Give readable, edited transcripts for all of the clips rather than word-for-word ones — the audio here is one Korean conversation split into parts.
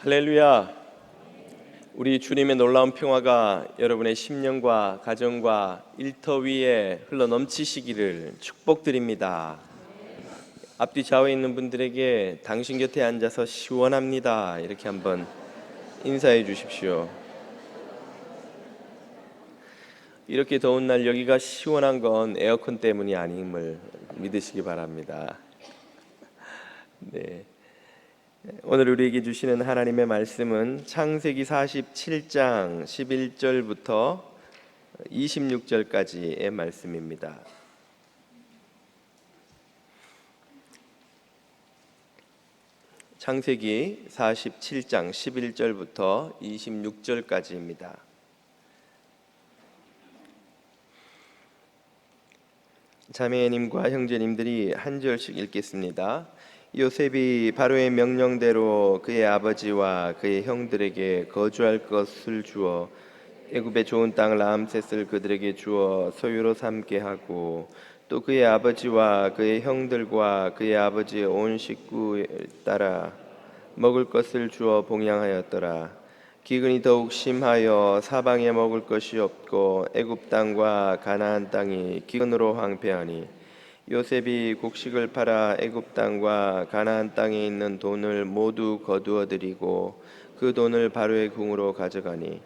할렐루야. 우리 주님의 놀라운 평화가 여러분의 심령과 가정과 일터 위에 흘러 넘치시기를 축복드립니다. 앞뒤 좌우에 있는 분들에게 당신 곁에 앉아서 시원합니다 이렇게 한번 인사해 주십시오. 이렇게 더운 날 여기가 시원한 건 에어컨 때문이 아님을 믿으시기 바랍니다. 네. 오늘 우리에게 주시는 하나님의 말씀은 창세기 47장 11절부터 26절까지의 말씀입니다. 창세기 47장 11절부터 26절까지입니다. 자매님과 형제님들이 한 절씩 읽겠습니다. 요셉이 바로의 명령대로 그의 아버지와 그의 형들에게 거주할 것을 주어 애굽의 좋은 땅 라암셋을 그들에게 주어 소유로 삼게 하고 또 그의 아버지와 그의 형들과 그의 아버지의 온 식구에 따라 먹을 것을 주어 봉양하였더라. 기근이 더욱 심하여 사방에 먹을 것이 없고 애굽 땅과 가나안 땅이 기근으로 황폐하니 요셉이 곡식을 팔아 애굽 땅과 가나안 땅에 있는 돈을 모두 거두어 들이고 그 돈을 바로의 궁으로 가져가니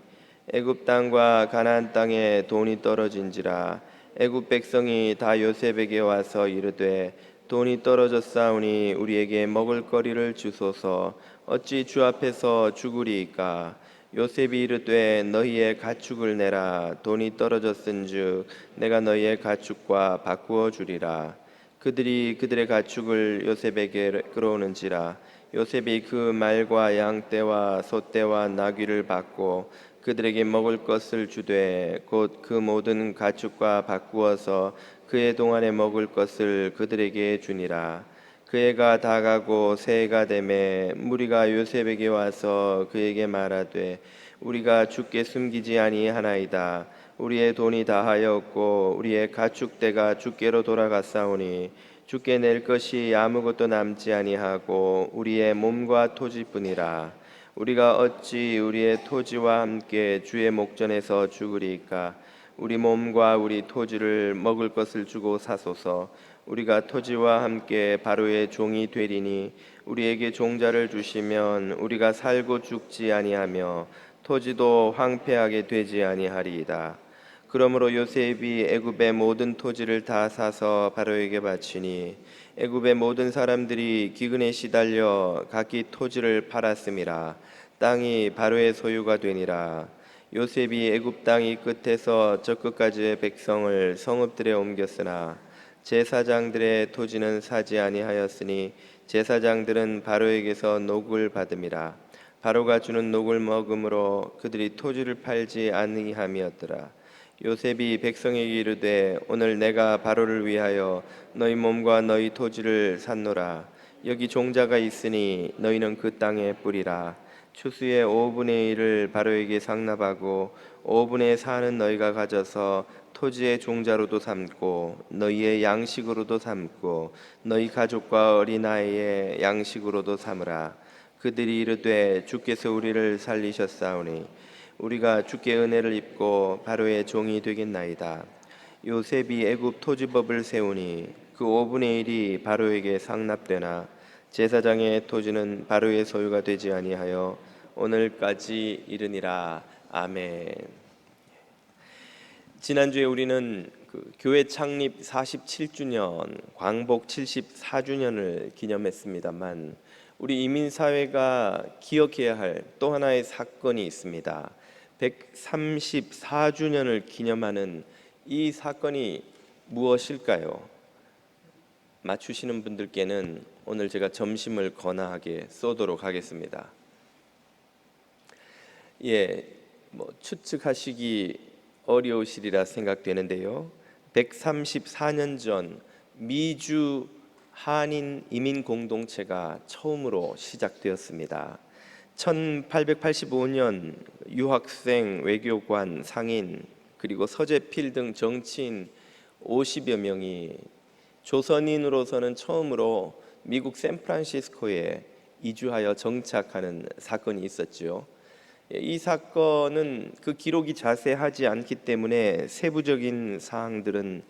애굽 땅과 가나안 땅에 돈이 떨어진지라 애굽 백성이 다 요셉에게 와서 이르되 돈이 떨어졌사오니 우리에게 먹을 거리를 주소서. 어찌 주 앞에서 죽으리이까? 요셉이 이르되 너희의 가축을 내라. 돈이 떨어졌은즉 내가 너희의 가축과 바꾸어 주리라. 그들이 그들의 가축을 요셉에게 끌어오는지라 요셉이 그 말과 양떼와 소떼와 나귀를 받고 그들에게 먹을 것을 주되 곧 그 모든 가축과 바꾸어서 그의 동안에 먹을 것을 그들에게 주니라. 그 해가 다 가고 새해가 되매 무리가 요셉에게 와서 그에게 말하되 우리가 주께 숨기지 아니하나이다. 우리의 돈이 다하였고 우리의 가축대가 주께로 돌아갔사오니 주께 낼 것이 아무것도 남지 아니하고 우리의 몸과 토지뿐이라. 우리가 어찌 우리의 토지와 함께 주의 목전에서 죽으리이까? 우리 몸과 우리 토지를 먹을 것을 주고 사소서. 우리가 토지와 함께 바로의 종이 되리니 우리에게 종자를 주시면 우리가 살고 죽지 아니하며 토지도 황폐하게 되지 아니하리이다. 그러므로 요셉이 애굽의 모든 토지를 다 사서 바로에게 바치니 애굽의 모든 사람들이 기근에 시달려 각기 토지를 팔았음이라. 땅이 바로의 소유가 되니라. 요셉이 애굽 땅이 끝에서 저 끝까지의 백성을 성읍들에 옮겼으나 제사장들의 토지는 사지 아니하였으니 제사장들은 바로에게서 녹을 받음이라. 바로가 주는 녹을 먹음으로 그들이 토지를 팔지 아니함이었더라. 요셉이 백성에게 이르되 오늘 내가 바로를 위하여 너희 몸과 너희 토지를 샀노라. 여기 종자가 있으니 너희는 그 땅에 뿌리라. 추수의 5분의 1을 바로에게 상납하고 5분의 4는 너희가 가져서 토지의 종자로도 삼고 너희의 양식으로도 삼고 너희 가족과 어린아이의 양식으로도 삼으라. 그들이 이르되 주께서 우리를 살리셨사오니 우리가 주께 은혜를 입고 바로의 종이 되겠나이다. 요셉이 애굽 토지법을 세우니 그 5분의 1이 바로에게 상납되나 제사장의 토지는 바로의 소유가 되지 아니하여 오늘까지 이르니라. 아멘. 지난주에 우리는 교회 창립 47주년, 광복 74주년을 기념했습니다만 우리 이민사회가 기억해야 할 또 하나의 사건이 있습니다. 134주년을 기념하는 이 사건이 무엇일까요? 맞추시는 분들께는 오늘 제가 점심을 거나하게 쏘도록 하겠습니다. 추측하시기 어려우시리라 생각되는데요. 134년 전 미주 한인 이민 공동체가 처음으로 시작되었습니다. 1885년 유학생, 외교관, 상인, 그리고 서재필 등 정치인 50여 명이 조선인으로서는 처음으로 미국 샌프란시스코에 이주하여 정착하는 사건이 있었지요. 이 사건은 그 기록이 자세하지 않기 때문에 세부적인 사항들은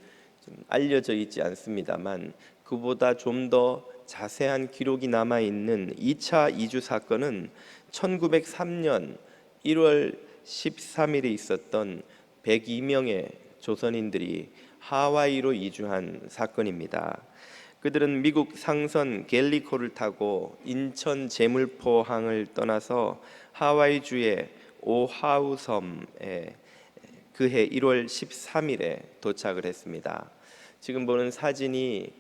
좀 알려져 있지 않습니다만, 그보다 좀 더 자세한 기록이 남아 있는 2차 이주 사건은 1903년 1월 13일에 있었던 102명의 조선인들이 하와이로 이주한 사건입니다. 그들은 미국 상선 갤리코를 타고 인천 제물포항을 떠나서 하와이주의 오하우 섬에 그해 1월 13일에 도착을 했습니다. 지금 보는 사진이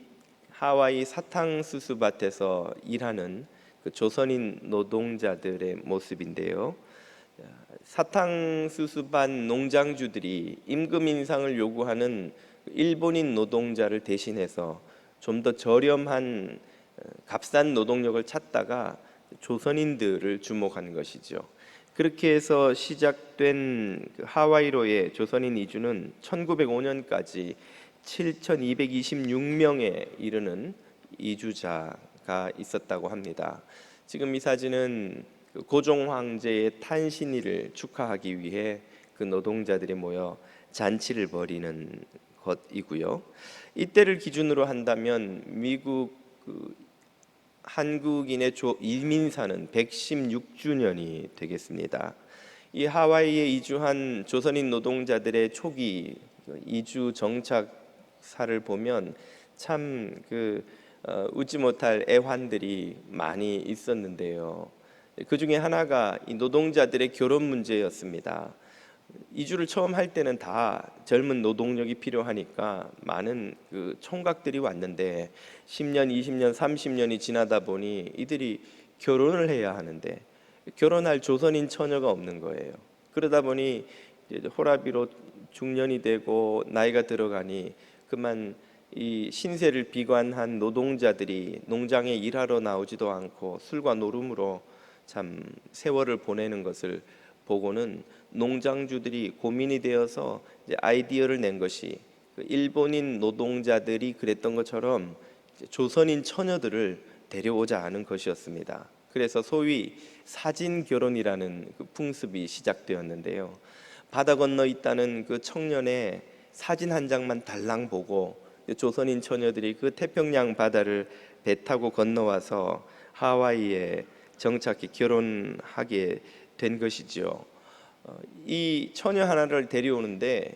하와이 사탕수수밭에서 일하는 그 조선인 노동자들의 모습인데요. 사탕수수밭 농장주들이 임금 인상을 요구하는 일본인 노동자를 대신해서 좀 더 저렴한 값싼 노동력을 찾다가 조선인들을 주목한 것이죠. 그렇게 해서 시작된 하와이로의 조선인 이주는 1905년까지 7,226명에 이르는 이주자가 있었다고 합니다. 지금 이 사진은 고종 황제의 탄신일을 축하하기 위해 그 노동자들이 모여 잔치를 벌이는 것이고요. 이때를 기준으로 한다면 미국 한국인의 이민사는 116주년이 되겠습니다. 이 하와이에 이주한 조선인 노동자들의 초기 이주 정착사를 보면 참 웃지 못할 애환들이 많이 있었는데요. 그 중에 하나가 이 노동자들의 결혼 문제였습니다. 이주를 처음 할 때는 다 젊은 노동력이 필요하니까 많은 총각들이 왔는데 10년, 20년, 30년이 지나다 보니 이들이 결혼을 해야 하는데 결혼할 조선인 처녀가 없는 거예요. 그러다 보니 이제 호라비로 중년이 되고 나이가 들어가니 그만 이 신세를 비관한 노동자들이 농장에 일하러 나오지도 않고 술과 노름으로 참 세월을 보내는 것을 보고는 농장주들이 고민이 되어서 이제 아이디어를 낸 것이 일본인 노동자들이 그랬던 것처럼 조선인 처녀들을 데려오자 하는 것이었습니다. 그래서 소위 사진 결혼이라는 풍습이 시작되었는데요. 바다 건너 있다는 그 청년의 사진 한 장만 달랑 보고 조선인 처녀들이 그 태평양 바다를 배 타고 건너와서 하와이에 정착해 결혼하게 된 것이죠. 이 처녀 하나를 데려오는데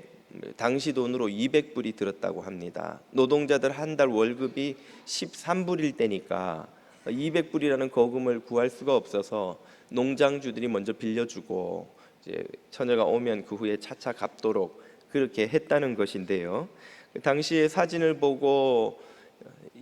당시 돈으로 200불이 들었다고 합니다. 노동자들 한 달 월급이 13불일 때니까 200불이라는 거금을 구할 수가 없어서 농장주들이 먼저 빌려주고 이제 처녀가 오면 그 후에 차차 갚도록 그렇게 했다는 것인데요. 당시의 사진을 보고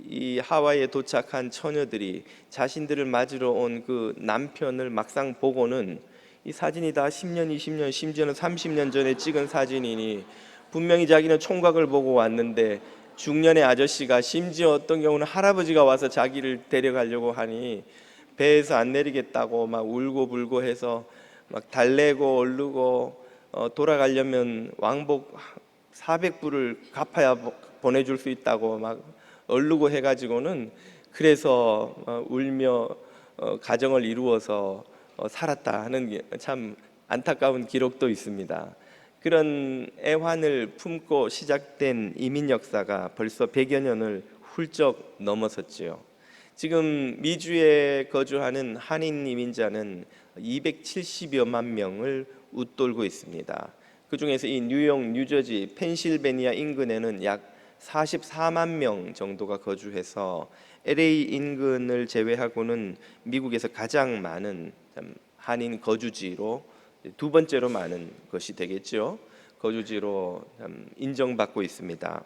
이 하와이에 도착한 처녀들이 자신들을 맞으러 온 그 남편을 막상 보고는 이 사진이 다 10년, 20년, 심지어는 30년 전에 찍은 사진이니 분명히 자기는 총각을 보고 왔는데 중년의 아저씨가, 심지어 어떤 경우는 할아버지가 와서 자기를 데려가려고 하니 배에서 안 내리겠다고 막 울고 불고 해서 막 달래고 얼르고 돌아가려면 왕복 400불을 갚아야 보내줄 수 있다고 막 얼르고 해가지고는 그래서 울며 가정을 이루어서 살았다 하는 참 안타까운 기록도 있습니다. 그런 애환을 품고 시작된 이민 역사가 벌써 100여 년을 훌쩍 넘어섰지요. 지금 미주에 거주하는 한인 이민자는 270여만 명을 웃돌고 있습니다. 그 중에서 이 뉴욕, 뉴저지, 펜실베니아 인근에는 약 44만 명 정도가 거주해서 LA 인근을 제외하고는 미국에서 가장 많은 한인 거주지로 두 번째로 많은 것이 되겠죠. 거주지로 인정받고 있습니다.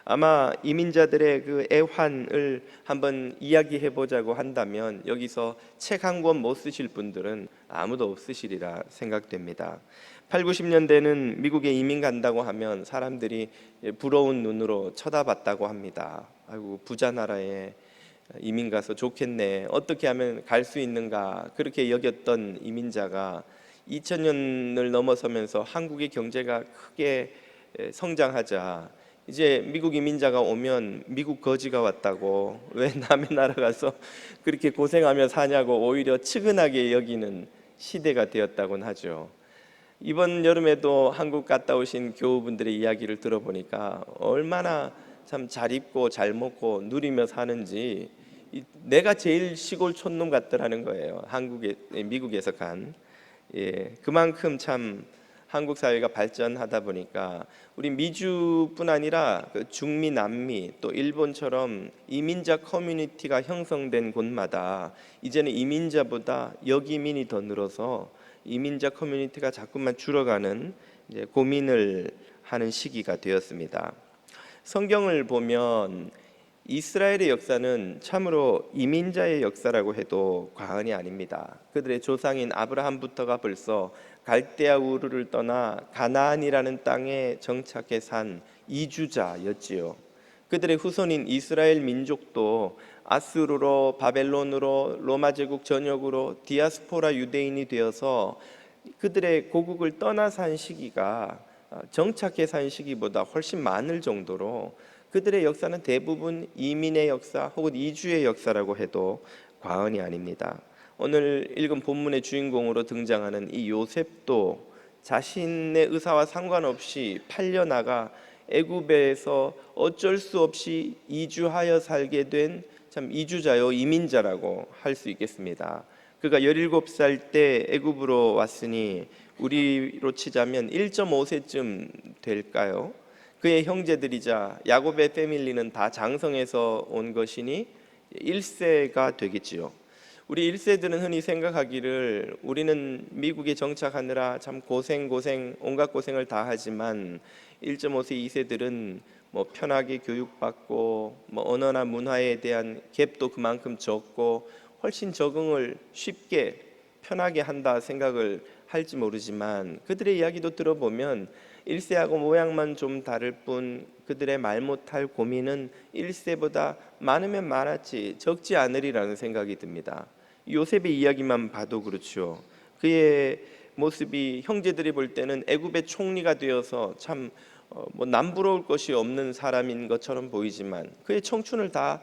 아마 이민자들의 그 애환을 한번 이야기해 보자고 한다면 여기서 책 한 권 못 쓰실 분들은 아무도 없으시리라 생각됩니다. 8, 90년대는 미국에 이민 간다고 하면 사람들이 부러운 눈으로 쳐다봤다고 합니다. 아이고, 부자 나라에 이민 가서 좋겠네, 어떻게 하면 갈 수 있는가, 그렇게 여겼던 이민자가 2000년을 넘어서면서 한국의 경제가 크게 성장하자 이제 미국 이민자가 오면 미국 거지가 왔다고, 왜 남의 나라 가서 그렇게 고생하며 사냐고 오히려 측은하게 여기는 시대가 되었다곤 하죠. 이번 여름에도 한국 갔다 오신 교우분들의 이야기를 들어보니까 얼마나 참 잘 입고 잘 먹고 누리며 사는지, 내가 제일 시골 촌놈 같더라는 거예요. 미국에서 간. 그만큼 참 한국 사회가 발전하다 보니까 우리 미주뿐 아니라 그 중미, 남미, 또 일본처럼 이민자 커뮤니티가 형성된 곳마다 이제는 이민자보다 역이민이 더 늘어서 이민자 커뮤니티가 자꾸만 줄어가는 이제 고민을 하는 시기가 되었습니다. 성경을 보면 이스라엘의 역사는 참으로 이민자의 역사라고 해도 과언이 아닙니다. 그들의 조상인 아브라함부터가 벌써 갈대아 우르를 떠나 가나안이라는 땅에 정착해 산 이주자였지요. 그들의 후손인 이스라엘 민족도 아수르로, 바벨론으로, 로마 제국 전역으로 디아스포라 유대인이 되어서 그들의 고국을 떠나 산 시기가 정착해 산 시기보다 훨씬 많을 정도로 그들의 역사는 대부분 이민의 역사 혹은 이주의 역사라고 해도 과언이 아닙니다. 오늘 읽은 본문의 주인공으로 등장하는 이 요셉도 자신의 의사와 상관없이 팔려나가 애굽에서 어쩔 수 없이 이주하여 살게 된 참 이주자요, 이민자라고 할 수 있겠습니다. 그가 17살 때 애굽으로 왔으니 우리로 치자면 1.5세쯤 될까요? 그의 형제들이자 야곱의 패밀리는 다 장성에서 온 것이니 1세가 되겠지요. 우리 1세들은 흔히 생각하기를 우리는 미국에 정착하느라 참 고생 온갖 고생을 다 하지만 1.5세 2세들은 뭐 편하게 교육받고 뭐 언어나 문화에 대한 갭도 그만큼 적고 훨씬 적응을 쉽게 편하게 한다 생각을 할지 모르지만, 그들의 이야기도 들어보면 1세하고 모양만 좀 다를 뿐 그들의 말 못할 고민은 1세보다 많으면 많았지 적지 않으리라는 생각이 듭니다. 요셉의 이야기만 봐도 그렇죠. 그의 모습이 형제들이 볼 때는 애굽의 총리가 되어서 참 뭐 남부러울 것이 없는 사람인 것처럼 보이지만 그의 청춘을 다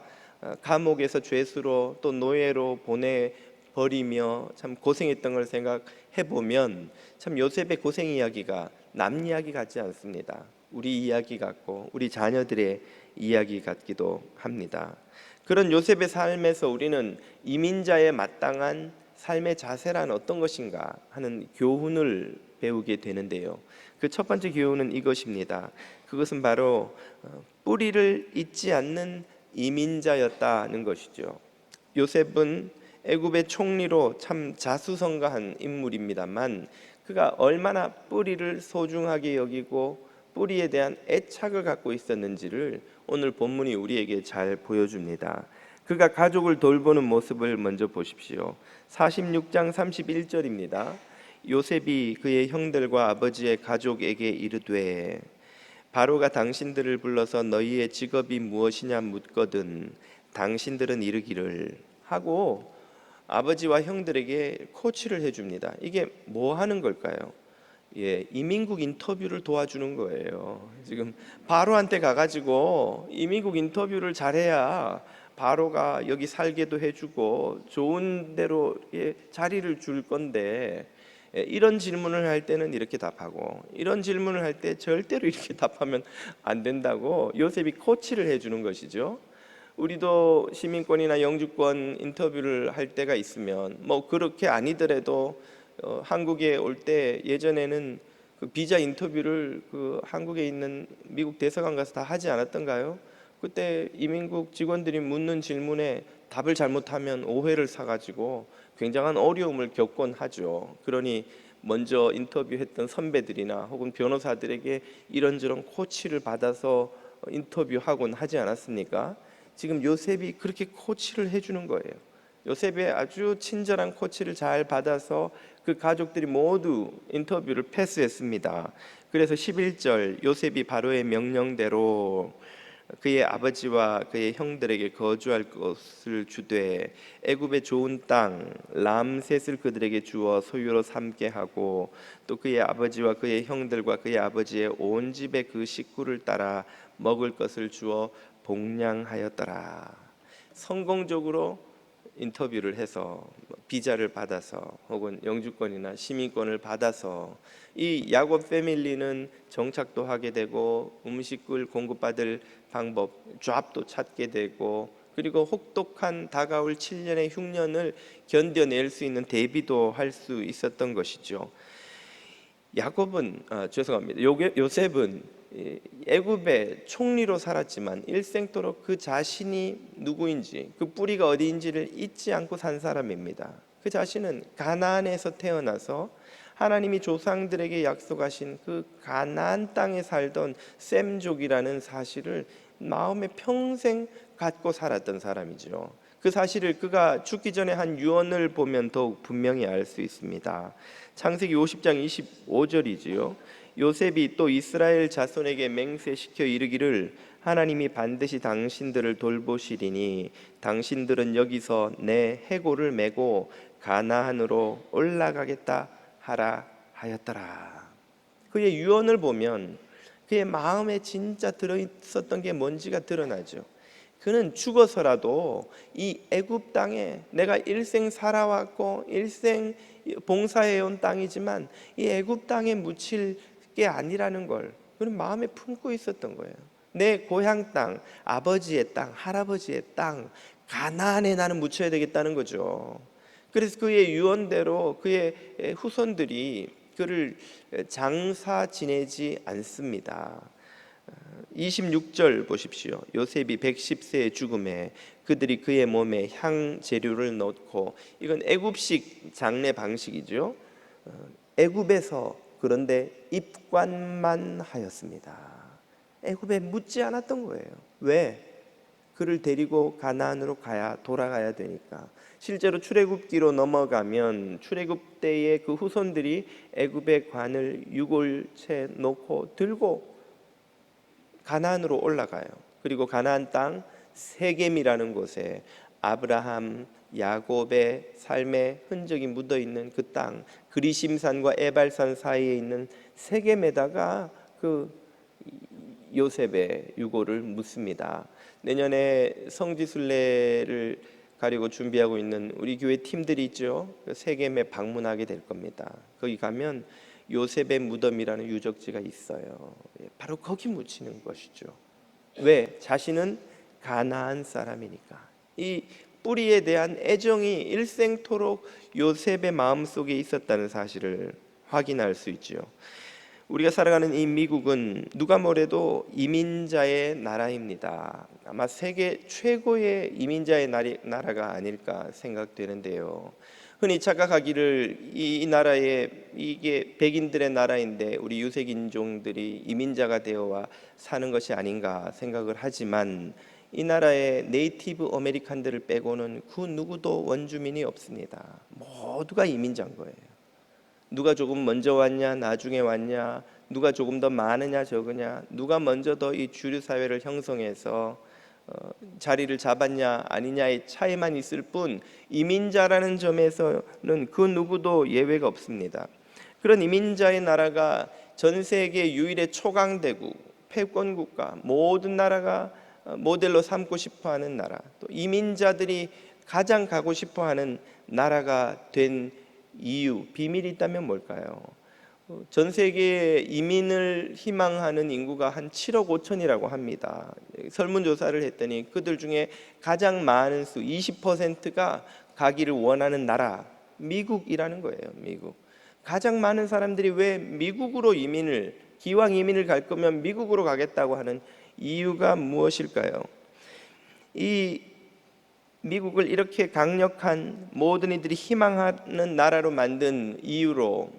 감옥에서 죄수로 또 노예로 보내버리며 참 고생했던 걸 생각해 보면 참 요셉의 고생 이야기가 남 이야기 같지 않습니다. 우리 이야기 같고 우리 자녀들의 이야기 같기도 합니다. 그런 요셉의 삶에서 우리는 이민자에 마땅한 삶의 자세란 어떤 것인가 하는 교훈을 배우게 되는데요. 그 첫 번째 교훈은 이것입니다. 그것은 바로 뿌리를 잇지 않는 이민자였다는 것이죠. 요셉은 애굽의 총리로 참 자수성가한 인물입니다만 그가 얼마나 뿌리를 소중하게 여기고 뿌리에 대한 애착을 갖고 있었는지를 오늘 본문이 우리에게 잘 보여줍니다. 그가 가족을 돌보는 모습을 먼저 보십시오. 46장 31절입니다. 요셉이 그의 형들과 아버지의 가족에게 이르되 바로가 당신들을 불러서 너희의 직업이 무엇이냐 묻거든 당신들은 이르기를 하고 아버지와 형들에게 코치를 해줍니다. 이게 뭐 하는 걸까요? 이민국 인터뷰를 도와주는 거예요. 지금 바로한테 가가지고 이민국 인터뷰를 잘해야 바로가 여기 살게도 해주고 좋은 데로 자리를 줄 건데, 이런 질문을 할 때는 이렇게 답하고 이런 질문을 할 때 절대로 이렇게 답하면 안 된다고 요셉이 코치를 해주는 것이죠. 우리도 시민권이나 영주권 인터뷰를 할 때가 있으면 뭐 그렇게 아니더라도 한국에 올 때 예전에는 그 비자 인터뷰를 그 한국에 있는 미국 대사관 가서 다 하지 않았던가요? 그때 이민국 직원들이 묻는 질문에 답을 잘못하면 오해를 사가지고 굉장한 어려움을 겪곤 하죠. 그러니 먼저 인터뷰했던 선배들이나 혹은 변호사들에게 이런저런 코치를 받아서 인터뷰하곤 하지 않았습니까? 지금 요셉이 그렇게 코치를 해주는 거예요. 요셉의 아주 친절한 코치를 잘 받아서 그 가족들이 모두 인터뷰를 패스했습니다. 그래서 11절 요셉이 바로의 명령대로 그의 아버지와 그의 형들에게 거주할 것을 주되 애굽의 좋은 땅 람셋을 그들에게 주어 소유로 삼게 하고 또 그의 아버지와 그의 형들과 그의 아버지의 온 집의 그 식구를 따라 먹을 것을 주어 복량하였더라. 성공적으로 인터뷰를 해서 비자를 받아서 혹은 영주권이나 시민권을 받아서 이 야곱 패밀리는 정착도 하게 되고 음식을 공급받을 방법, 잡도 찾게 되고 그리고 혹독한 다가올 7년의 흉년을 견뎌낼 수 있는 대비도 할 수 있었던 것이죠. 야곱은 죄송합니다. 요셉은 애굽의 총리로 살았지만 일생토록 그 자신이 누구인지 그 뿌리가 어디인지를 잊지 않고 산 사람입니다. 그 자신은 가나안에서 태어나서 하나님이 조상들에게 약속하신 그 가나안 땅에 살던 셈족이라는 사실을 마음에 평생 갖고 살았던 사람이죠. 그 사실을 그가 죽기 전에 한 유언을 보면 더욱 분명히 알 수 있습니다. 창세기 50장 25절이지요. 요셉이 또 이스라엘 자손에게 맹세시켜 이르기를 하나님이 반드시 당신들을 돌보시리니 당신들은 여기서 내 해골을 메고 가나안으로 올라가겠다 하라 하였더라. 그의 유언을 보면 그의 마음에 진짜 들어있었던 게 뭔지가 드러나죠. 그는 죽어서라도 이 애굽 땅에 내가 일생 살아왔고 일생 봉사해온 땅이지만 이 애굽 땅에 묻힐 게 아니라는 걸 그는 마음에 품고 있었던 거예요. 내 고향 땅, 아버지의 땅, 할아버지의 땅 가나안에 나는 묻혀야 되겠다는 거죠. 그래서 그의 유언대로 그의 후손들이 그를 장사 지내지 않습니다. 26절 보십시오. 요셉이 110세의 죽음에 그들이 그의 몸에 향 재료를 넣고, 이건 애굽식 장례 방식이죠. 애굽에서 그런데 입관만 하였습니다. 애굽에 묻지 않았던 거예요. 왜? 그를 데리고 가나안으로 돌아가야 되니까. 실제로 출애굽기로 넘어가면 출애굽 때의 그 후손들이 애굽의 관을 유골채 놓고 들고 가나안으로 올라가요. 그리고 가나안 땅 세겜이라는 곳에 아브라함, 야곱의 삶의 흔적이 묻어 있는 그 땅, 그리심산과 에발산 사이에 있는 세겜에다가 그 요셉의 유골을 묻습니다. 내년에 성지순례를 가려고 준비하고 있는 우리 교회 팀들이 있죠. 세겜에 방문하게 될 겁니다. 거기 가면 요셉의 무덤이라는 유적지가 있어요. 바로 거기 묻히는 것이죠. 왜? 자신은 가나안 사람이니까. 이 뿌리에 대한 애정이 일생토록 요셉의 마음속에 있었다는 사실을 확인할 수 있죠. 우리가 살아가는 이 미국은 누가 뭐래도 이민자의 나라입니다. 아마 세계 최고의 이민자의 나라가 아닐까 생각되는데요. 흔히 착각하기를 이 나라에 이게 백인들의 나라인데 우리 유색 인종들이 이민자가 되어와 사는 것이 아닌가 생각을 하지만, 이 나라의 네이티브 아메리칸들을 빼고는 그 누구도 원주민이 없습니다. 모두가 이민자인 거예요. 누가 조금 먼저 왔냐, 나중에 왔냐, 누가 조금 더 많으냐 적으냐, 누가 먼저 더 이 주류 사회를 형성해서 자리를 잡았냐 아니냐의 차이만 있을 뿐, 이민자라는 점에서는 그 누구도 예외가 없습니다. 그런 이민자의 나라가 전 세계 유일의 초강대국, 패권 국가, 모든 나라가 모델로 삼고 싶어하는 나라, 또 이민자들이 가장 가고 싶어하는 나라가 된 이유, 비밀이 있다면 뭘까요? 전 세계에 이민을 희망하는 인구가 한 7억 5천이라고 합니다. 설문조사를 했더니 그들 중에 가장 많은 수 20%가 가기를 원하는 나라 미국이라는 거예요. 미국. 가장 많은 사람들이 왜 미국으로 기왕 이민을 갈 거면 미국으로 가겠다고 하는 이유가 무엇일까요? 이 미국을 이렇게 강력한 모든 이들이 희망하는 나라로 만든 이유로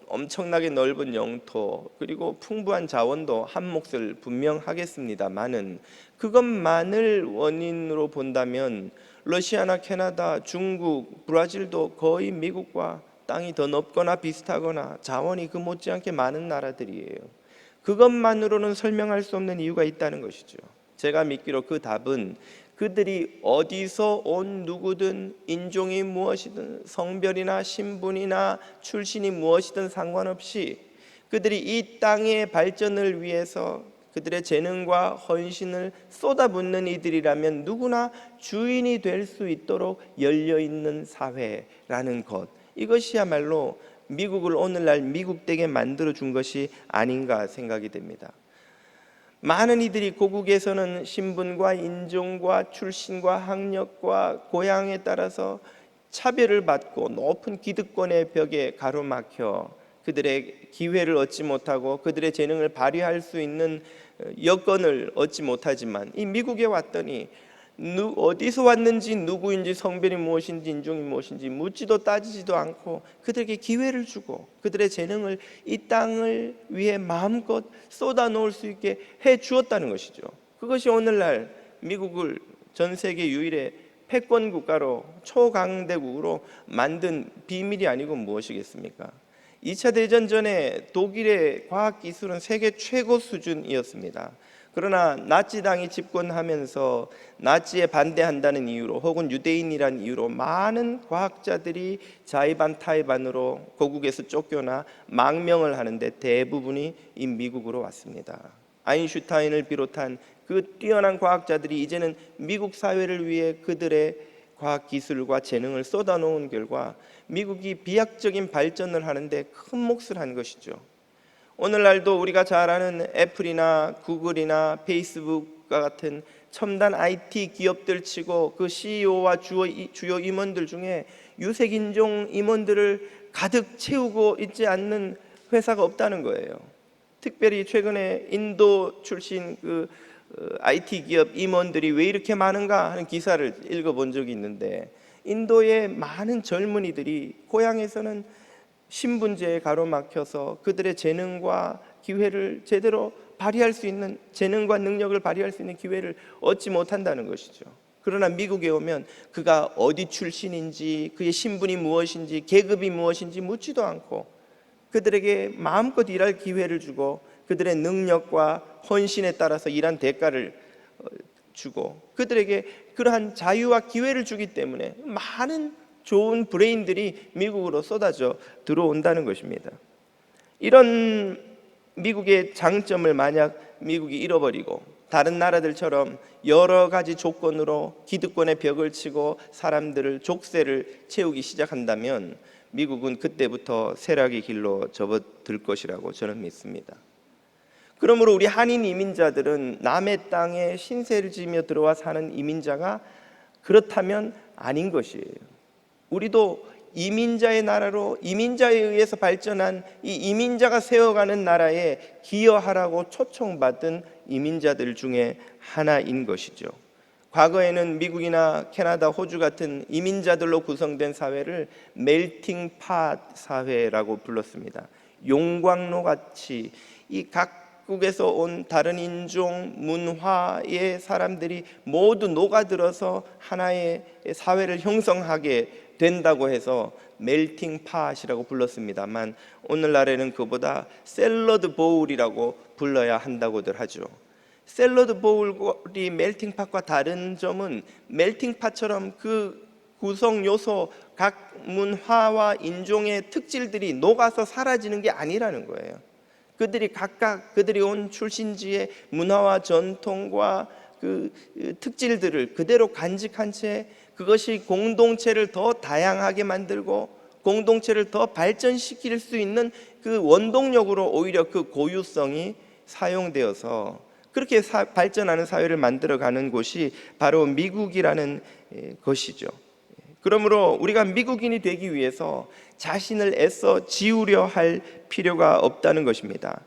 엄청나게 넓은 영토 그리고 풍부한 자원도 한 몫을 분명하겠습니다만은, 그것만을 원인으로 본다면 러시아나 캐나다, 중국, 브라질도 거의 미국과 땅이 더 넓거나 비슷하거나 자원이 그 못지않게 많은 나라들이에요. 그것만으로는 설명할 수 없는 이유가 있다는 것이죠. 제가 믿기로 그 답은 그들이 어디서 온 누구든, 인종이 무엇이든, 성별이나 신분이나 출신이 무엇이든 상관없이 그들이 이 땅의 발전을 위해서 그들의 재능과 헌신을 쏟아붓는 이들이라면 누구나 주인이 될 수 있도록 열려있는 사회라는 것, 이것이야말로 미국을 오늘날 미국되게 만들어준 것이 아닌가 생각이 됩니다. 많은 이들이 고국에서는 신분과 인종과 출신과 학력과 고향에 따라서 차별을 받고 높은 기득권의 벽에 가로막혀 그들의 기회를 얻지 못하고 그들의 재능을 발휘할 수 있는 여건을 얻지 못하지만, 이 미국에 왔더니 어디서 왔는지, 누구인지, 성별이 무엇인지, 인종이 무엇인지 묻지도 따지지도 않고 그들에게 기회를 주고 그들의 재능을 이 땅을 위해 마음껏 쏟아놓을 수 있게 해 주었다는 것이죠. 그것이 오늘날 미국을 전 세계 유일의 패권 국가로, 초강대국으로 만든 비밀이 아니고 무엇이겠습니까? 2차 대전 전에 독일의 과학기술은 세계 최고 수준이었습니다. 그러나 나치당이 집권하면서 나치에 반대한다는 이유로 혹은 유대인이란 이유로 많은 과학자들이 자의반 타의반으로 고국에서 쫓겨나 망명을 하는데 대부분이 이 미국으로 왔습니다. 아인슈타인을 비롯한 그 뛰어난 과학자들이 이제는 미국 사회를 위해 그들의 과학기술과 재능을 쏟아놓은 결과 미국이 비약적인 발전을 하는데 큰 몫을 한 것이죠. 오늘날도 우리가 잘 아는 애플이나 구글이나 페이스북과 같은 첨단 IT 기업들 치고 그 CEO와 주요 임원들 중에 유색인종 임원들을 가득 채우고 있지 않는 회사가 없다는 거예요. 특별히 최근에 인도 출신 IT 기업 임원들이 왜 이렇게 많은가 하는 기사를 읽어본 적이 있는데, 인도의 많은 젊은이들이 고향에서는 신분제에 가로막혀서 그들의 재능과 기회를 제대로 발휘할 수 있는, 재능과 능력을 발휘할 수 있는 기회를 얻지 못한다는 것이죠. 그러나 미국에 오면 그가 어디 출신인지, 그의 신분이 무엇인지, 계급이 무엇인지 묻지도 않고 그들에게 마음껏 일할 기회를 주고 그들의 능력과 헌신에 따라서 일한 대가를 주고 그들에게 그러한 자유와 기회를 주기 때문에 많은 좋은 브레인들이 미국으로 쏟아져 들어온다는 것입니다. 이런 미국의 장점을 만약 미국이 잃어버리고 다른 나라들처럼 여러 가지 조건으로 기득권의 벽을 치고 사람들을, 족쇄를 채우기 시작한다면 미국은 그때부터 쇠락의 길로 접어들 것이라고 저는 믿습니다. 그러므로 우리 한인 이민자들은 남의 땅에 신세를 지며 들어와 사는 이민자가 그렇다면 아닌 것이에요. 우리도 이민자의 나라로, 이민자에 의해서 발전한 이 이민자가 세워가는 나라에 기여하라고 초청받은 이민자들 중에 하나인 것이죠. 과거에는 미국이나 캐나다, 호주 같은 이민자들로 구성된 사회를 멜팅 팟 사회라고 불렀습니다. 용광로 같이 이 각국에서 온 다른 인종, 문화의 사람들이 모두 녹아들어서 하나의 사회를 형성하게 된다고 해서 멜팅 팟이라고 불렀습니다만, 오늘날에는 그보다 샐러드 보울이라고 불러야 한다고들 하죠. 샐러드 보울이 멜팅 팟과 다른 점은 멜팅 팟처럼 그 구성 요소, 각 문화와 인종의 특질들이 녹아서 사라지는 게 아니라는 거예요. 그들이 각각 그들이 온 출신지의 문화와 전통과 그 특질들을 그대로 간직한 채 그것이 공동체를 더 다양하게 만들고 공동체를 더 발전시킬 수 있는 그 원동력으로 오히려 그 고유성이 사용되어서 그렇게 발전하는 사회를 만들어가는 곳이 바로 미국이라는 것이죠. 그러므로 우리가 미국인이 되기 위해서 자신을 애써 지우려 할 필요가 없다는 것입니다.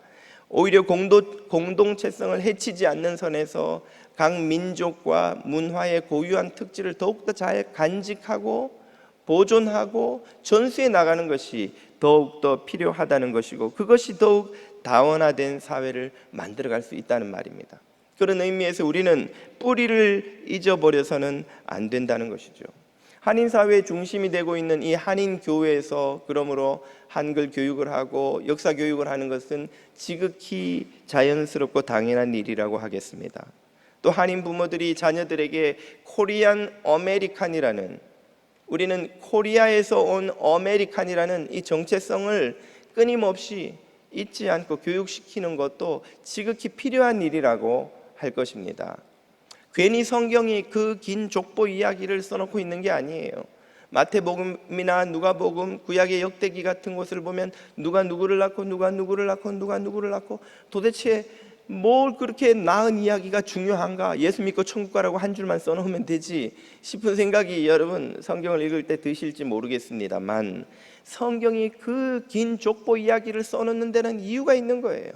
오히려 공동체성을 해치지 않는 선에서 각 민족과 문화의 고유한 특질을 더욱더 잘 간직하고 보존하고 전수해 나가는 것이 더욱더 필요하다는 것이고, 그것이 더욱 다원화된 사회를 만들어갈 수 있다는 말입니다. 그런 의미에서 우리는 뿌리를 잊어버려서는 안 된다는 것이죠. 한인 사회의 중심이 되고 있는 이 한인 교회에서 그러므로 한글 교육을 하고 역사 교육을 하는 것은 지극히 자연스럽고 당연한 일이라고 하겠습니다. 또 한인 부모들이 자녀들에게 코리안 아메리칸이라는, 우리는 코리아에서 온 아메리칸이라는 이 정체성을 끊임없이 잊지 않고 교육시키는 것도 지극히 필요한 일이라고 할 것입니다. 괜히 성경이 그 긴 족보 이야기를 써놓고 있는 게 아니에요. 마태복음이나 누가복음, 구약의 역대기 같은 곳을 보면 누가 누구를 낳고 누가 누구를 낳고 누가 누구를 낳고, 도대체 뭘 그렇게 낳은 이야기가 중요한가? 예수 믿고 천국 가라고 한 줄만 써놓으면 되지 싶은 생각이 여러분 성경을 읽을 때 드실지 모르겠습니다만, 성경이 그 긴 족보 이야기를 써놓는 데는 이유가 있는 거예요.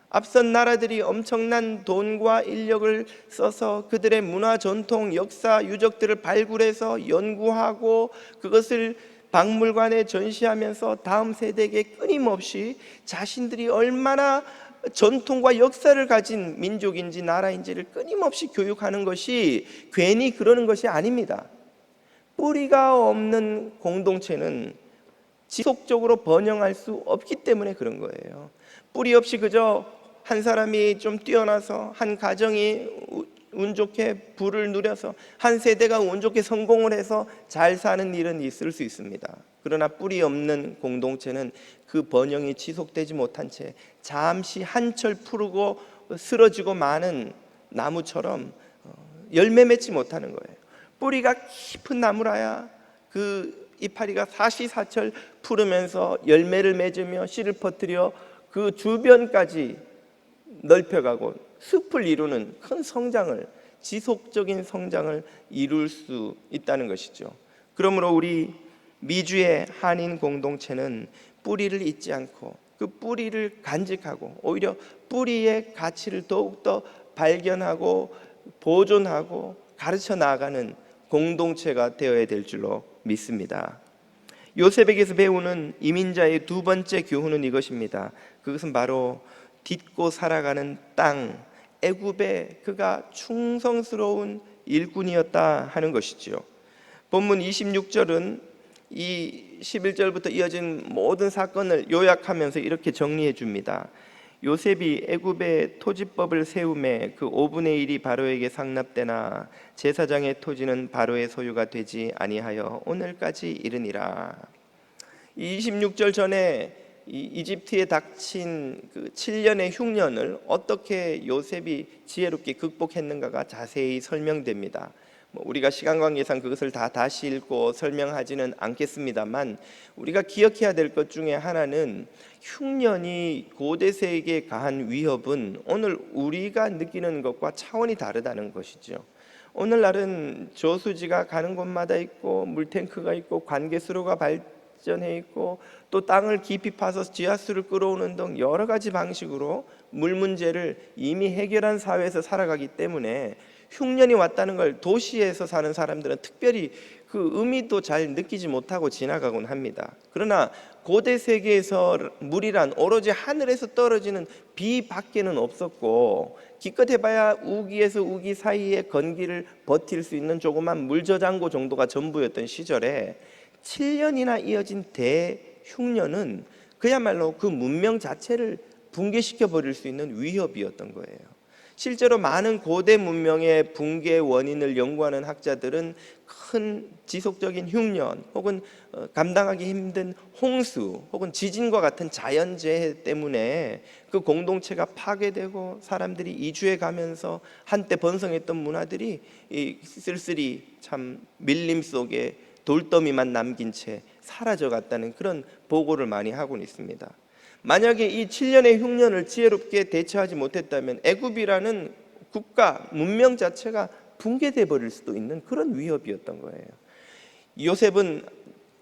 앞선 나라들이 엄청난 돈과 인력을 써서 그들의 문화, 전통, 역사, 유적들을 발굴해서 연구하고 그것을 박물관에 전시하면서 다음 세대에게 끊임없이 자신들이 얼마나 전통과 역사를 가진 민족인지 나라인지를 끊임없이 교육하는 것이 괜히 그러는 것이 아닙니다. 뿌리가 없는 공동체는 지속적으로 번영할 수 없기 때문에 그런 거예요. 뿌리 없이 그저 한 사람이 좀 뛰어나서, 한 가정이 운 좋게 부를 누려서, 한 세대가 운 좋게 성공을 해서 잘 사는 일은 있을 수 있습니다. 그러나 뿌리 없는 공동체는 그 번영이 지속되지 못한 채 잠시 한철 푸르고 쓰러지고 마는 나무처럼 열매 맺지 못하는 거예요. 뿌리가 깊은 나무라야 그 이파리가 사시사철 푸르면서 열매를 맺으며 씨를 퍼뜨려 그 주변까지 넓혀가고 숲을 이루는 큰 성장을, 지속적인 성장을 이룰 수 있다는 것이죠. 그러므로 우리 미주의 한인 공동체는 뿌리를 잊지 않고 그 뿌리를 간직하고 오히려 뿌리의 가치를 더욱더 발견하고 보존하고 가르쳐 나아가는 공동체가 되어야 될 줄로 믿습니다. 요셉에게서 배우는 이민자의 두 번째 교훈은 이것입니다. 그것은 바로 딛고 살아가는 땅, 애굽에 그가 충성스러운 일꾼이었다 하는 것이지요. 본문 26절은 이 11절부터 이어진 모든 사건을 요약하면서 이렇게 정리해 줍니다. 요셉이 애굽의 토지법을 세우매 그 5분의 1이 바로에게 상납되나 제사장의 토지는 바로의 소유가 되지 아니하여 오늘까지 이르니라. 26절 전에 이집트에 닥친 그 7년의 흉년을 어떻게 요셉이 지혜롭게 극복했는가가 자세히 설명됩니다. 우리가 시간 관계상 그것을 다 다시 읽고 설명하지는 않겠습니다만, 우리가 기억해야 될 것 중에 하나는 흉년이 고대세에게 가한 위협은 오늘 우리가 느끼는 것과 차원이 다르다는 것이죠. 오늘날은 저수지가 가는 곳마다 있고 물탱크가 있고 관계수로가 발전해 있고 또 땅을 깊이 파서 지하수를 끌어오는 등 여러 가지 방식으로 물 문제를 이미 해결한 사회에서 살아가기 때문에 흉년이 왔다는 걸 도시에서 사는 사람들은 특별히 그 의미도 잘 느끼지 못하고 지나가곤 합니다. 그러나 고대 세계에서 물이란 오로지 하늘에서 떨어지는 비밖에는 없었고, 기껏 해봐야 우기에서 우기 사이의 건기를 버틸 수 있는 조그만 물저장고 정도가 전부였던 시절에 7년이나 이어진 대흉년은 그야말로 그 문명 자체를 붕괴시켜 버릴 수 있는 위협이었던 거예요. 실제로 많은 고대 문명의 붕괴 원인을 연구하는 학자들은 큰 지속적인 흉년 혹은 감당하기 힘든 홍수 혹은 지진과 같은 자연재해 때문에 그 공동체가 파괴되고 사람들이 이주해 가면서 한때 번성했던 문화들이 쓸쓸히 참 밀림 속에 돌더미만 남긴 채 사라져 갔다는 그런 보고를 많이 하고 있습니다. 만약에 이 7년의 흉년을 지혜롭게 대처하지 못했다면 애굽이라는 국가, 문명 자체가 붕괴돼 버릴 수도 있는 그런 위협이었던 거예요. 요셉은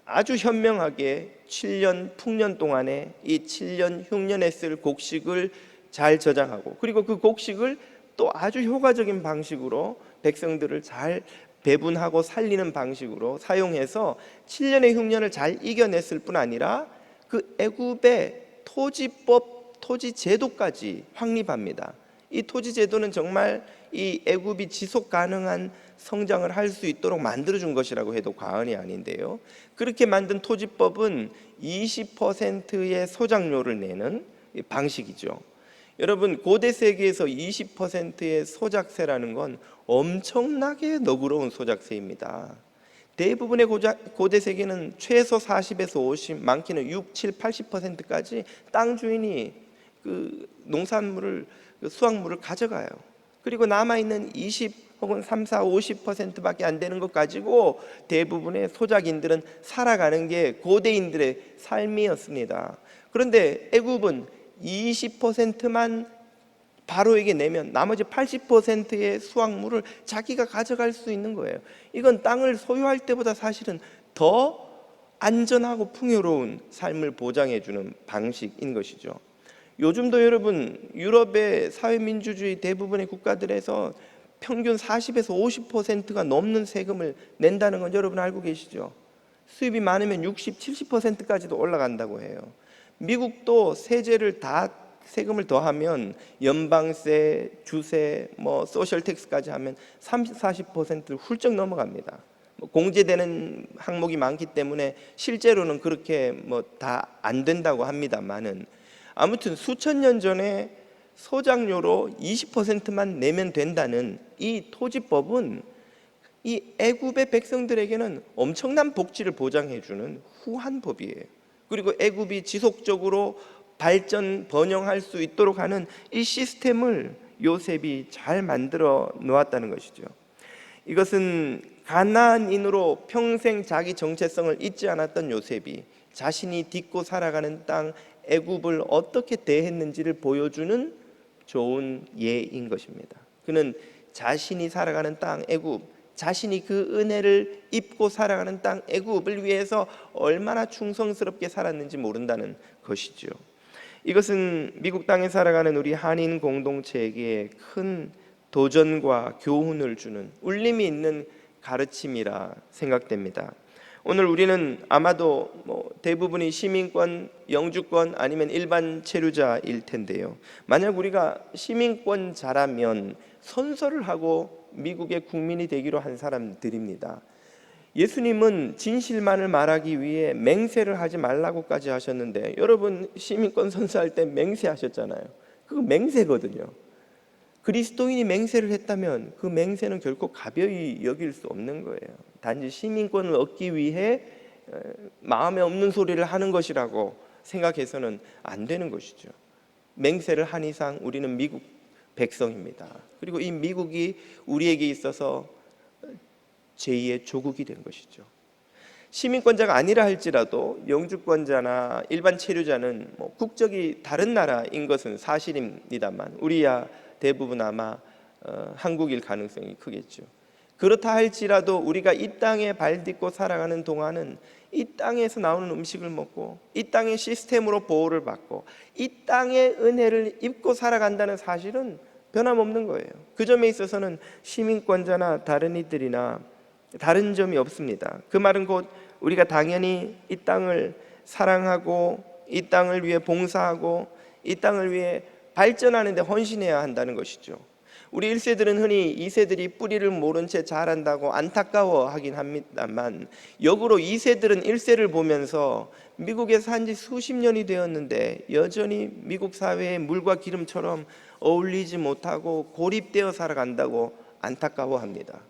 아주 현명하게 7년 풍년 동안에 이 7년 흉년에 쓸 곡식을 잘 저장하고, 그리고 그 곡식을 또 아주 효과적인 방식으로 백성들을 잘 배분하고 살리는 방식으로 사용해서 7년의 흉년을 잘 이겨냈을 뿐 아니라 그 애굽의 토지법, 토지제도까지 확립합니다. 이 토지제도는 정말 이 애굽이 지속 가능한 성장을 할 수 있도록 만들어준 것이라고 해도 과언이 아닌데요. 그렇게 만든 토지법은 20%의 소작료를 내는 방식이죠. 여러분, 고대 세계에서 20%의 소작세라는 건 엄청나게 너그러운 소작세입니다. 대부분의 고대 세계는 최소 40에서 50, 많게는 6, 7, 80%까지 땅 주인이 그 농산물을, 그 수확물을 가져가요. 그리고 남아있는 20 혹은 3, 4, 50%밖에 안 되는 것 가지고 대부분의 소작인들은 살아가는 게 고대인들의 삶이었습니다. 그런데 애굽은 20%만 바로에게 내면 나머지 80%의 수확물을 자기가 가져갈 수 있는 거예요. 이건 땅을 소유할 때보다 사실은 더 안전하고 풍요로운 삶을 보장해주는 방식인 것이죠. 요즘도 여러분, 유럽의 사회민주주의 대부분의 국가들에서 평균 40에서 50%가 넘는 세금을 낸다는 건 여러분 알고 계시죠? 수입이 많으면 60, 70%까지도 올라간다고 해요. 미국도 세금을 더하면 연방세, 주세, 소셜 텍스까지 하면 30, 40%를 훌쩍 넘어갑니다. 공제되는 항목이 많기 때문에 실제로는 그렇게 다 안 된다고 합니다만은, 아무튼 수천 년 전에 소작료로 20%만 내면 된다는 이 토지법은 이 애굽의 백성들에게는 엄청난 복지를 보장해주는 후한법이에요. 그리고 애굽이 지속적으로 발전, 번영할 수 있도록 하는 이 시스템을 요셉이 잘 만들어 놓았다는 것이죠. 이것은 가나안인으로 평생 자기 정체성을 잊지 않았던 요셉이 자신이 딛고 살아가는 땅 애굽을 어떻게 대했는지를 보여주는 좋은 예인 것입니다. 그는 자신이 살아가는 땅 애굽, 자신이 그 은혜를 입고 살아가는 땅 애굽을 위해서 얼마나 충성스럽게 살았는지 모른다는 것이죠. 이것은 미국 땅에 살아가는 우리 한인 공동체에게 큰 도전과 교훈을 주는 울림이 있는 가르침이라 생각됩니다. 오늘 우리는 아마도 대부분이 시민권, 영주권 아니면 일반 체류자일 텐데요. 만약 우리가 시민권자라면 선서를 하고 미국의 국민이 되기로 한 사람들입니다. 예수님은 진실만을 말하기 위해 맹세를 하지 말라고까지 하셨는데, 여러분 시민권 선서할 때 맹세하셨잖아요. 그거 맹세거든요. 그리스도인이 맹세를 했다면 그 맹세는 결코 가벼이 여길 수 없는 거예요. 단지 시민권을 얻기 위해 마음에 없는 소리를 하는 것이라고 생각해서는 안 되는 것이죠. 맹세를 한 이상 우리는 미국 백성입니다. 그리고 이 미국이 우리에게 있어서 제2의 조국이 된 것이죠. 시민권자가 아니라 할지라도 영주권자나 일반 체류자는 국적이 다른 나라인 것은 사실입니다만, 우리야 대부분 아마 한국일 가능성이 크겠죠. 그렇다 할지라도 우리가 이 땅에 발 딛고 살아가는 동안은 이 땅에서 나오는 음식을 먹고 이 땅의 시스템으로 보호를 받고 이 땅의 은혜를 입고 살아간다는 사실은 변함없는 거예요. 그 점에 있어서는 시민권자나 다른 이들이나 다른 점이 없습니다. 그 말은 곧 우리가 당연히 이 땅을 사랑하고 이 땅을 위해 봉사하고 이 땅을 위해 발전하는 데 헌신해야 한다는 것이죠. 우리 1세들은 흔히 2세들이 뿌리를 모른 채 자란다고 안타까워하긴 합니다만, 역으로 2세들은 1세를 보면서 미국에 산 지 수십 년이 되었는데 여전히 미국 사회의 물과 기름처럼 어울리지 못하고 고립되어 살아간다고 안타까워합니다.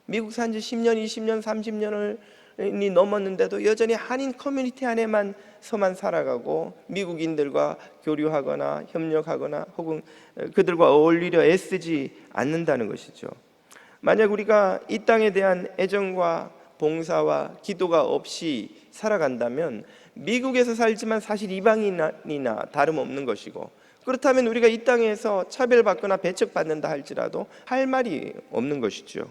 미국 산 지 10년, 20년, 30년이 넘었는데도 여전히 한인 커뮤니티 안에만 서만 살아가고 미국인들과 교류하거나 협력하거나 혹은 그들과 어울리려 애쓰지 않는다는 것이죠. 만약 우리가 이 땅에 대한 애정과 봉사와 기도가 없이 살아간다면 미국에서 살지만 사실 이방인이나 다름없는 것이고, 그렇다면 우리가 이 땅에서 차별받거나 배척받는다 할지라도 할 말이 없는 것이죠.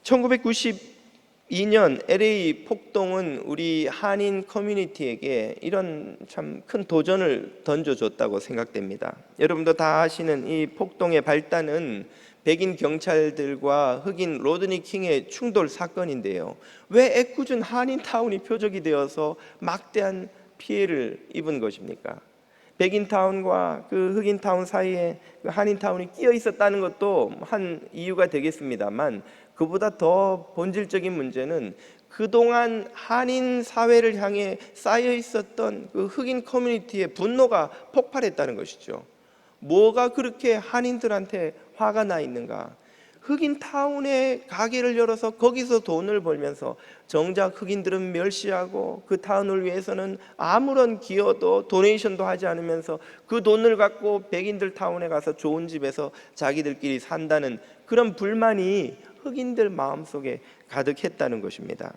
1992년 LA 폭동은 우리 한인 커뮤니티에게 이런 참 큰 도전을 던져줬다고 생각됩니다. 여러분도 다 아시는 이 폭동의 발단은 백인 경찰들과 흑인 로드니 킹의 충돌 사건인데요. 왜 애꿎은 한인타운이 표적이 되어서 막대한 피해를 입은 것입니까? 백인타운과 그 흑인타운 사이에 그 한인타운이 끼어 있었다는 것도 한 이유가 되겠습니다만, 그보다 더 본질적인 문제는 그동안 한인 사회를 향해 쌓여 있었던 그 흑인 커뮤니티의 분노가 폭발했다는 것이죠. 뭐가 그렇게 한인들한테 화가 나 있는가? 흑인 타운에 가게를 열어서 거기서 돈을 벌면서 정작 흑인들은 멸시하고 그 타운을 위해서는 아무런 기여도 도네이션도 하지 않으면서 그 돈을 갖고 백인들 타운에 가서 좋은 집에서 자기들끼리 산다는 그런 불만이 흑인들 마음속에 가득했다는 것입니다.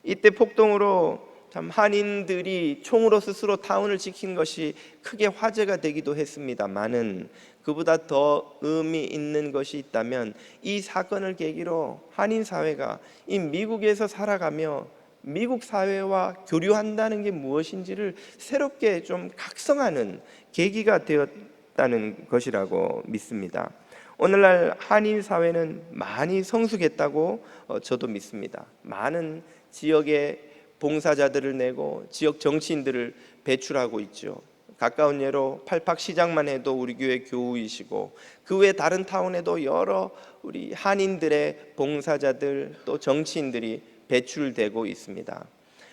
이때 폭동으로 참 한인들이 총으로 스스로 타운을 지킨 것이 크게 화제가 되기도 했습니다만은 그보다 더 의미 있는 것이 있다면 이 사건을 계기로 한인 사회가 이 미국에서 살아가며 미국 사회와 교류한다는 게 무엇인지를 새롭게 좀 각성하는 계기가 되었다는 것이라고 믿습니다. 오늘날 한인 사회는 많이 성숙했다고 저도 믿습니다. 많은 지역의 봉사자들을 내고 지역 정치인들을 배출하고 있죠. 가까운 예로 팔팍시장만 해도 우리 교회 교우이시고 그 외 다른 타운에도 여러 우리 한인들의 봉사자들 또 정치인들이 배출되고 있습니다.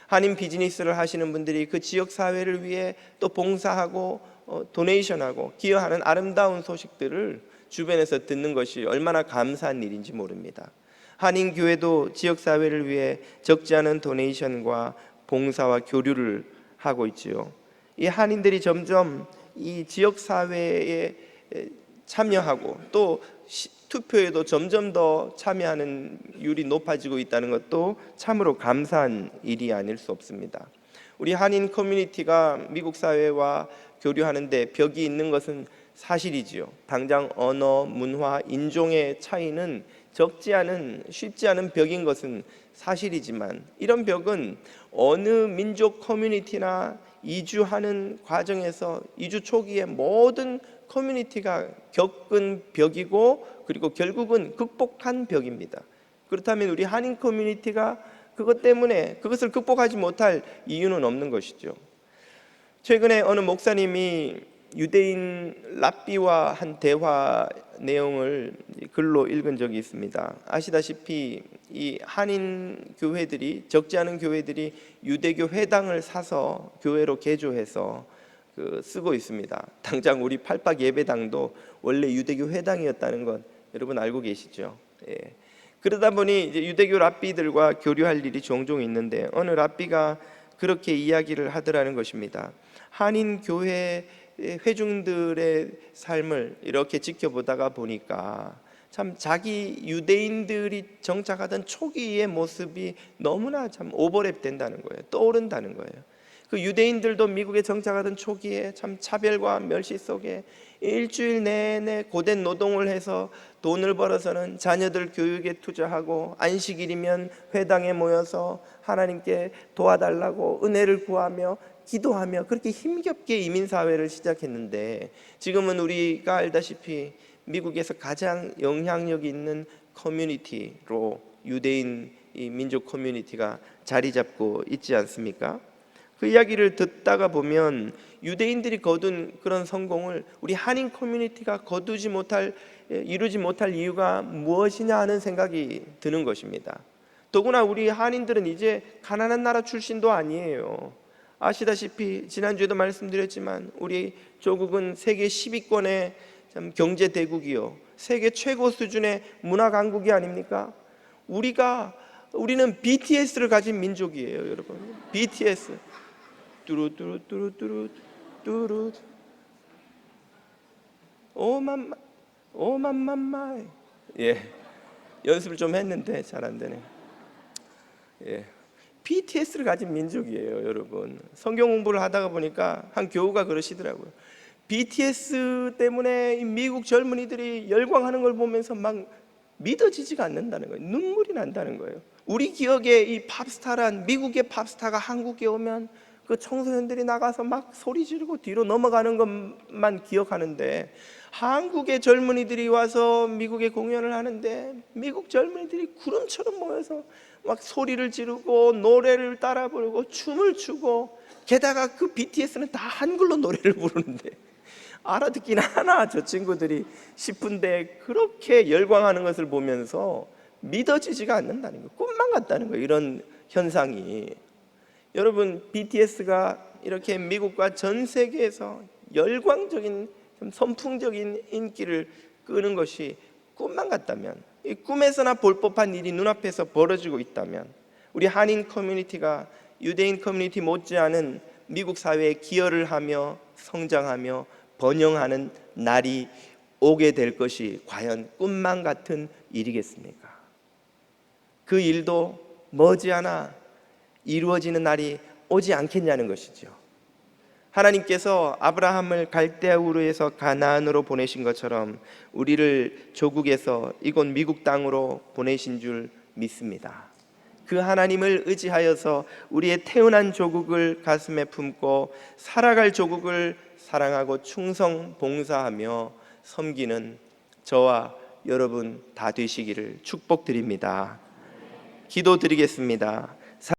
한인 비즈니스를 하시는 분들이 그 지역 사회를 위해 또 봉사하고 도네이션하고 기여하는 아름다운 소식들을 주변에서 듣는 것이 얼마나 감사한 일인지 모릅니다. 한인 교회도 지역 사회를 위해 적지 않은 도네이션과 봉사와 교류를 하고 있지요. 이 한인들이 점점 이 지역 사회에 참여하고 또 투표에도 점점 더 참여하는 율이 높아지고 있다는 것도 참으로 감사한 일이 아닐 수 없습니다. 우리 한인 커뮤니티가 미국 사회와 교류하는데 벽이 있는 것은 사실이지요. 당장 언어, 문화, 인종의 차이는 적지 않은 쉽지 않은 벽인 것은 사실이지만 이런 벽은 어느 민족 커뮤니티나 이주하는 과정에서 이주 초기에 모든 커뮤니티가 겪은 벽이고 그리고 결국은 극복한 벽입니다. 그렇다면 우리 한인 커뮤니티가 그것 때문에 그것을 극복하지 못할 이유는 없는 것이죠. 최근에 어느 목사님이 유대인 랍비와 한 대화 내용을 글로 읽은 적이 있습니다. 아시다시피 이 한인 교회들이 적지 않은 교회들이 유대교 회당을 사서 교회로 개조해서 쓰고 있습니다. 당장 우리 팔박 예배당도 원래 유대교 회당이었다는 것 여러분 알고 계시죠? 예. 그러다 보니 이제 유대교 랍비들과 교류할 일이 종종 있는데 어느 랍비가 그렇게 이야기를 하더라는 것입니다. 한인 교회 회중들의 삶을 이렇게 지켜보다가 보니까 참 자기 유대인들이 정착하던 초기의 모습이 너무나 참 오버랩 된다는 거예요. 떠오른다는 거예요. 그 유대인들도 미국에 정착하던 초기에 참 차별과 멸시 속에 일주일 내내 고된 노동을 해서 돈을 벌어서는 자녀들 교육에 투자하고 안식일이면 회당에 모여서 하나님께 도와달라고 은혜를 구하며 기도하며 그렇게 힘겹게 이민사회를 시작했는데 지금은 우리가 알다시피 미국에서 가장 영향력 있는 커뮤니티로 유대인 이 민족 커뮤니티가 자리 잡고 있지 않습니까? 그 이야기를 듣다가 보면 유대인들이 거둔 그런 성공을 우리 한인 커뮤니티가 이루지 못할 이유가 무엇이냐 하는 생각이 드는 것입니다. 더구나 우리 한인들은 이제 가난한 나라 출신도 아니에요. 아시다시피 지난주에도 말씀드렸지만 우리 조국은 세계 10위권의 경제 대국이요 세계 최고 수준의 문화 강국이 아닙니까? 우리는 BTS를 가진 민족이에요, 여러분. BTS 뚜루뚜루뚜루뚜루 뚜루 오맘맘마이 예 연습을 좀 했는데 잘 안 되네. 예. BTS를 가진 민족이에요, 여러분. 성경 공부를 하다가 보니까 한 교우가 그러시더라고요. BTS 때문에 미국 젊은이들이 열광하는 걸 보면서 막 믿어지지가 않는다는 거예요. 눈물이 난다는 거예요. 우리 기억에 이 팝스타란 미국의 팝스타가 한국에 오면 그 청소년들이 나가서 막 소리 지르고 뒤로 넘어가는 것만 기억하는데 한국의 젊은이들이 와서 미국에 공연을 하는데 미국 젊은이들이 구름처럼 모여서 막 소리를 지르고 노래를 따라 부르고 춤을 추고 게다가 그 BTS는 다 한글로 노래를 부르는데 알아듣긴 하나 저 친구들이 싶은데 그렇게 열광하는 것을 보면서 믿어지지가 않는다는 거예요. 꿈만 같다는 거예요, 이런 현상이. 여러분 BTS가 이렇게 미국과 전 세계에서 열광적인 좀 선풍적인 인기를 끄는 것이 꿈만 같다면, 이 꿈에서나 볼 법한 일이 눈앞에서 벌어지고 있다면, 우리 한인 커뮤니티가 유대인 커뮤니티 못지않은 미국 사회에 기여를 하며 성장하며 번영하는 날이 오게 될 것이 과연 꿈만 같은 일이겠습니까? 그 일도 머지않아 이루어지는 날이 오지 않겠냐는 것이죠. 하나님께서 아브라함을 갈대아 우르에서 가나안으로 보내신 것처럼 우리를 조국에서 이곳 미국 땅으로 보내신 줄 믿습니다. 그 하나님을 의지하여서 우리의 태어난 조국을 가슴에 품고 살아갈 조국을 사랑하고 충성 봉사하며 섬기는 저와 여러분 다 되시기를 축복드립니다. 기도드리겠습니다.